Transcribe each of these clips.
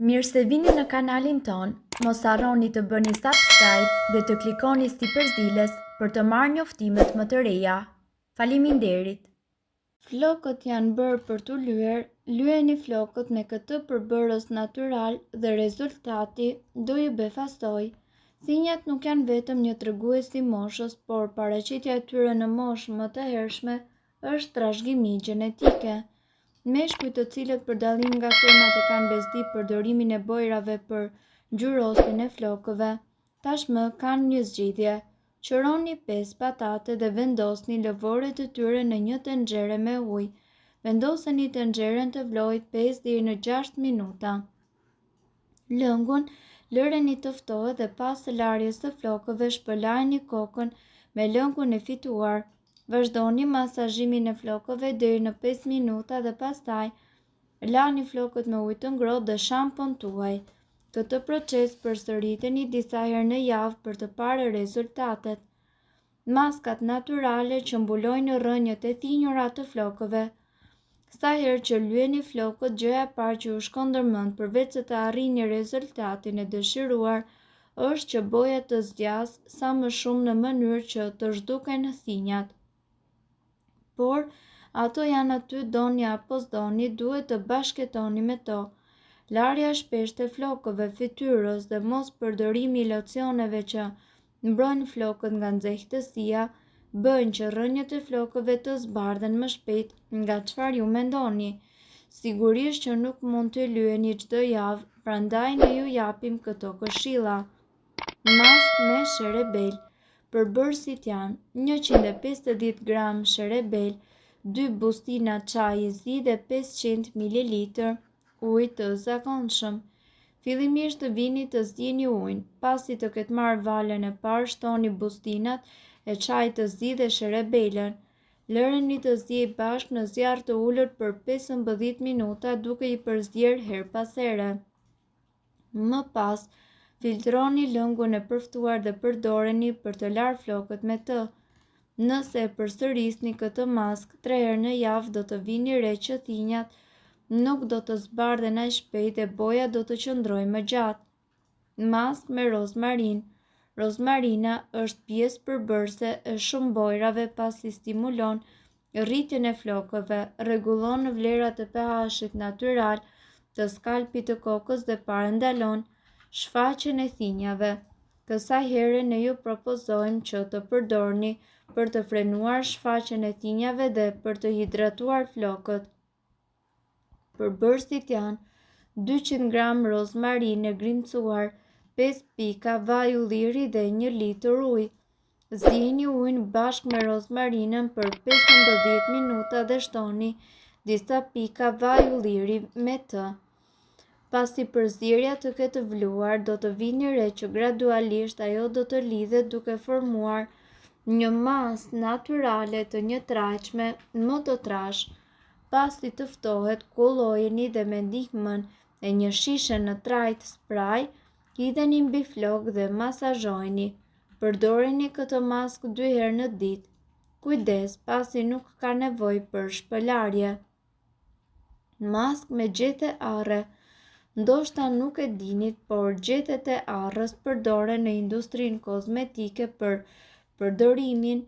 Mirë se vini në kanalin ton, mos harroni të bëni subscribe dhe të klikoni si përzdiles për të marrë njoftimet më të reja. Faleminderit! Flokët janë bërë për të lyer, lyeni flokët me këtë përbërës natyral dhe rezultati do ju befasoj. Thinjat nuk janë vetëm një tregues i moshës, por paraqitja e tyre në moshë më të hershme është trashëgimi gjenetike. Meshkujt të cilët për dallim nga fermat e kanë bezdi përdorimin e bojrave për ngjyrosjen e flokëve, tashmë kanë një zgjidhje. Qëroni 5 patate dhe vendosni lëvoret e tyre në një tenxhere me ujë. Vendoseni tenxheren të vlojë 5 deri në 6 minuta. Lëngun lëreni të ftohet dhe pas së larjes së flokëve shpëlajini kokën me lëngun e fituar. Vazhdoni masazhimin e flokëve deri në 5 minuta dhe pastaj lani flokët me ujë të ngrohtë dhe shampon tuaj. Këtë proces përsëriteni disa herë në javë për të parë rezultatet. Maskat natyrale që mbulojnë rrënjët e thinjura të flokëve. Sa herë që lyeni flokët, gjëja e parë që ju shkon ndërmend përveç se të arrini rezultatin e dëshiruar është që boja të zgjas sa më shumë në mënyrë që të zhduken thinjat. Por ato janë aty doni apo s'doni, duhet të bashkëtoni me to. Larja shpeshtë e flokëve, fytyrës dhe mos përdorimi i locioneve që mbrojnë flokët nga nxehtësia bëjnë që rrënjët e flokëve të zbardhen më shpejt nga çfarë ju mendoni. Sigurisht që nuk mund të lyeni çdo javë, prandaj ne ju japim këto këshilla. Mask me sherebel. Përbërësit janë 150 gram sherebel, 2 bustina çaji zi dhe 500 ml ujë të zakonshëm. Fillimisht të vini të zgjini ujin, pasi të ketë marrë valën e parë shtoni bustinat e çajit të zi dhe sherebelen. Lëreni të zjej bashkë në zjarr të ulët për 15 minuta duke i përzgjedhur her pas here. Më pas, filtroni lëngun e përftuar dhe përdoreni për të larë flokët me të. Nëse e përsërisni këtë mask 3 herë në javë, do të vini re që thinjat nuk do të zbardhen aq shpejt dhe boja do të qëndrojë më gjatë. Mask me rozmarin. Rozmarina është pjesë përbërëse e shumë bojrave pasi stimulon rritjen e flokëve, rregullon vlerat e pH-it natyral të skalpit të kokës dhe parandalon shfaqjen e thinjave. Kësaj here ne ju propozojmë që të përdorni për të frenuar shfaqjen e thinjave dhe për të hidratuar flokët. Përbërësit janë 200 gram rozmarinë e grimcuar, 5 pika vaj ulliri dhe 1 litër ujë. Zgjini ujin bashkë me rozmarinën për 15 minuta dhe shtoni disa pika vaj ulliri me të. Pasi përzierja të ketë vluar, do të vini re që gradualisht ajo do të lidhet duke formuar një masë natyrale të njëtrajtshme më të trashë. Pasi të ftohet, kullojeni dhe me ndihmën e një shishe në trajt spray, hidheni mbi flok dhe masazhojeni. Përdoreni këtë mask 2 herë në ditë. Kujdes, pasi nuk ka nevojë për shpëlarje. Mask me gjethe arre. Ndoshta nuk e dinit, por gjethet e arrës përdoren në industrinë kozmetike për përdorimin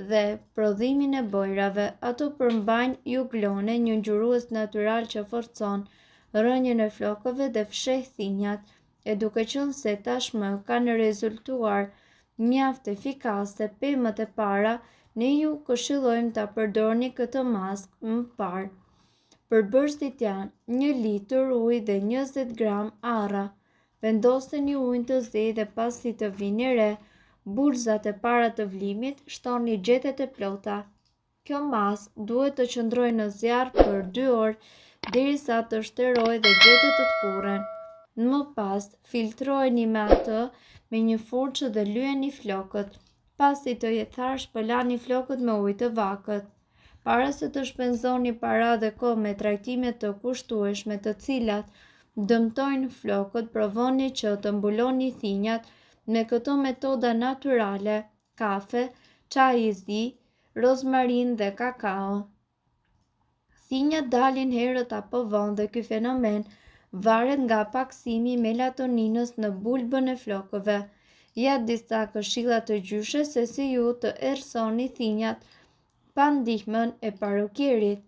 dhe prodhimin e bojrave. Ato përmbajnë juglone, një ngjyrues natyral që forcon rrënjën e flokëve dhe fsheh thinjat, e duke qenë se tashmë kanë rezultuar mjaft efikase pemët e para, ne ju këshillojmë ta përdorni këtë mask më parë. Përbërësit janë 1 litër ujë dhe 20 gram arra. Vendoseni ujin të zejë dhe pasi të vini re bulzat e para të vlimit, shtoni gjethet e plota. Kjo mask duhet të qëndrojë në zjarr për 2 orë derisa të shterojë dhe gjethet të tkurren. Më pas, filtrojeni me atë me një furçë dhe lyeni flokët. Pasi të jetharë, shpëlani flokët me ujë të vakët. Para se të shpenzoni para dhe kohë me trajtime të kushtueshme të cilat dëmtojnë flokët, provoni që të mbuloni thinjat me këto metoda natyrale: kafe, çaj i zi, rozmarin dhe kakao. Thinjat dalin herët apo vonë dhe ky fenomen varet nga paksimi i melatoninës në bulbën e flokëve. Ja disa këshilla të gjyshe se si ju të errësoni thinjat pa ndihmën e parukierit.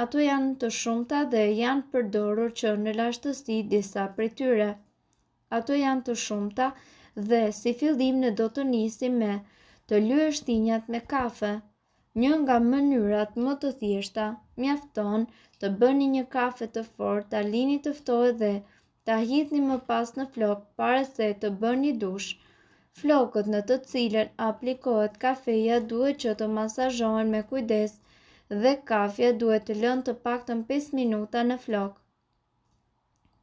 Ato janë të shumta dhe janë përdorur që në lashtësi disa prej tyre. Ato janë të shumta dhe si fillim ne do të nisim me të lyesh thinjat me kafe. Një nga mënyrat më të thjeshta, mjafton të bëni një kafe të fortë, ta lini të ftohet dhe ta hidhni më pas në flok para se të bëni dush. Flokët në të cilën aplikohet kafeja duhet që të masazhohen me kujdes dhe kafja duhet të lënë të paktën 5 minuta në flok.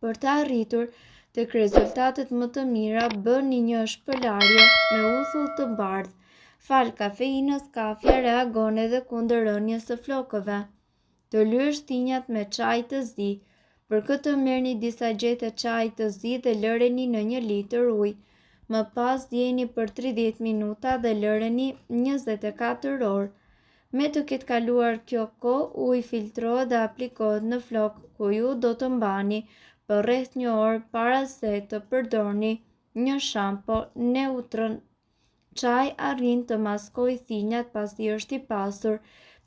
Për të arritur tek rezultatet më të mira, bëni një shpëlarje me uthull të bardhë. Fal kafeinës, kafja reagon edhe kundër rënies së flokëve. Të lyesh thinjat me çaj të zi. Për këtë merrni disa gjete çaji të zi dhe lëreni në 1 litër ujë. Më pas djeni për 30 minuta dhe lëreni 24 orë. Me të ketë kaluar kjo kohë, uji filtrohet dhe aplikohet në flok, ku ju do të mbani për rreth 1 orë para se të përdorni një shampo neutrën. Çaji arrin të maskojë thinjat pasi është i pasur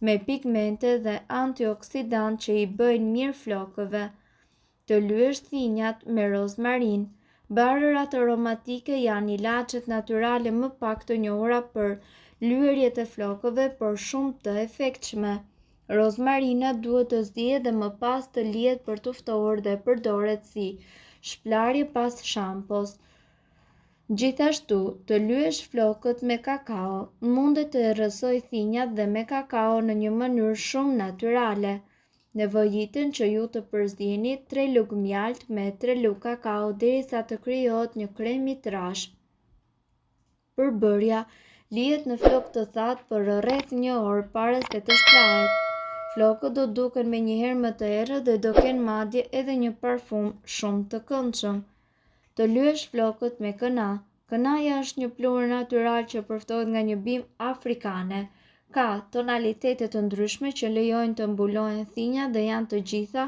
me pigmente dhe antioksidant që i bëjnë mirë flokëve. Të lyesh thinjat me rozmarin. Barërat aromatike janë ilaçet natyrale më pak të njohura për lyerjet e flokëve, por shumë të efektshme. Rozmarina duhet të zihet dhe më pas të lihet për të ftohur dhe përdoret si shplarje pas shampos. Gjithashtu, të lyesh flokët me kakao. Mundet të errësoj thinjat dhe me kakao në një mënyrë shumë natyrale. Nevojiten që ju të përzieni 3 lugë mjalt me 3 lugë kakao derisa të krijohet një krem i trashë. Përbërja lihet në flok të thatë për rreth 1 orë para se të shplahet. Flokët do duken menjëherë më të errët dhe do kenë madje edhe një parfum shumë të këndshëm. Të lyesh flokët me këna. Kënaja është një pluhur natyral që përftohet nga një bimë afrikane. Ka tonalitete të ndryshme që lejojnë të mbulohen thinjat dhe janë të gjitha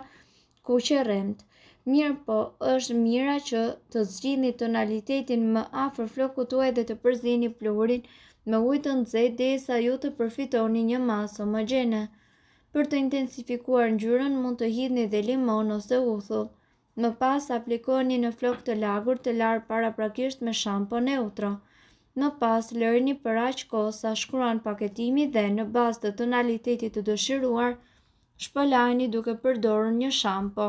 kuqe rremtë. Mirë po, është mira që të zgjidhni tonalitetin më afër flokut tuaj dhe të përzieni pluhurin me ujë të nxehtë derisa ju të përfitoni një masë homogjene. Për të intensifikuar ngjyrën mund të hidhni dhe limon ose uthull. Më pas aplikoni në flok të lagur të larë paraprakisht me shampo neutro. Më pas lëreni për aq kohë sa shkruan paketimi dhe në bazë të tonalitetit të dëshiruar, shpëlajini duke përdorur një shampo.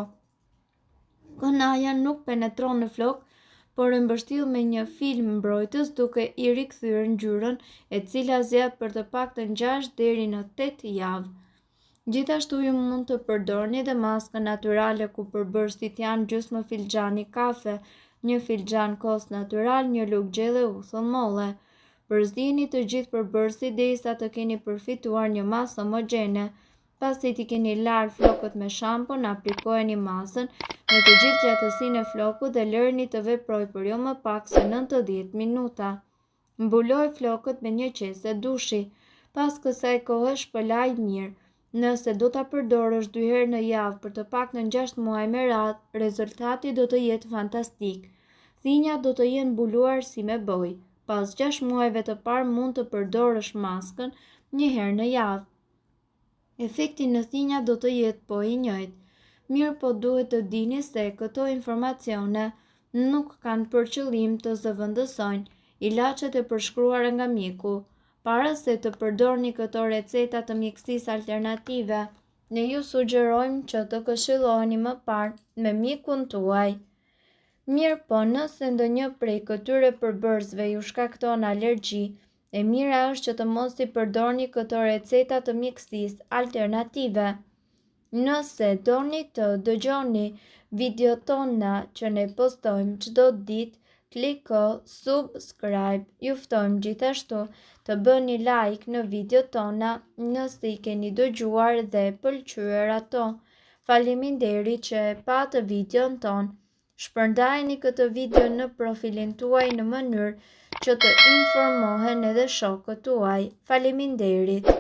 Kënaja nuk penetron në flok, por e mbështjell me një film mbrojtës duke i rikthyer ngjyrën, e cila zgjatet për të paktën 6 deri në 8 javë. Gjithashtu ju mund të përdorni edhe maskën natyrale ku përbërësit janë gjysmë filxhani kafe, 1 filxhan kos natyral, 1 lugë gjelle uthull molle. Përzieni të gjithë përbërësit derisa të keni përfituar një masë homogjene. Pasi t'i keni larë flokët me shampon, aplikojeni masën në të gjithë gjatësinë e flokut dhe lëreni të veprojë për jo më pak se 90 minuta. Mbuloj flokët me një qese dushi. Pas kësaj kohe shpëlaj mirë. Nëse do ta përdorësh 2 herë në javë për të paktën 6 muaj me radhë, rezultati do të jetë fantastik. Thinjat do të jenë mbuluar si me bojë. Pas 6 muajve të parë mund të përdorësh maskën 1 herë në javë. Efekti në thinja do të jetë po i njëjtë. Mirë po duhet të dini se këto informacione nuk kanë për qëllim të zëvendësojnë ilaçet e përshkruara nga mjeku. Para se të përdorni këto receta të mjekësisë alternative, ne ju sugjerojmë që të këshilloheni më parë me mjekun tuaj. Mirë po, nëse ndonjë prej këtyre përbërësve ju shkakton alergji, e mira është që të mos i përdorni këto receta të mjekësisë alternative. Nëse doni të dëgjoni videot tona që ne postojmë çdo ditë, kliko subscribe. Ju ftojmë gjithashtu të bëni like në videot tona nëse i keni dëgjuar dhe pëlqyer ato. Faleminderit që e patë videon ton. Shpërndajeni këtë video në profilin tuaj në mënyrë që të informohen edhe shokët tuaj. Faleminderit.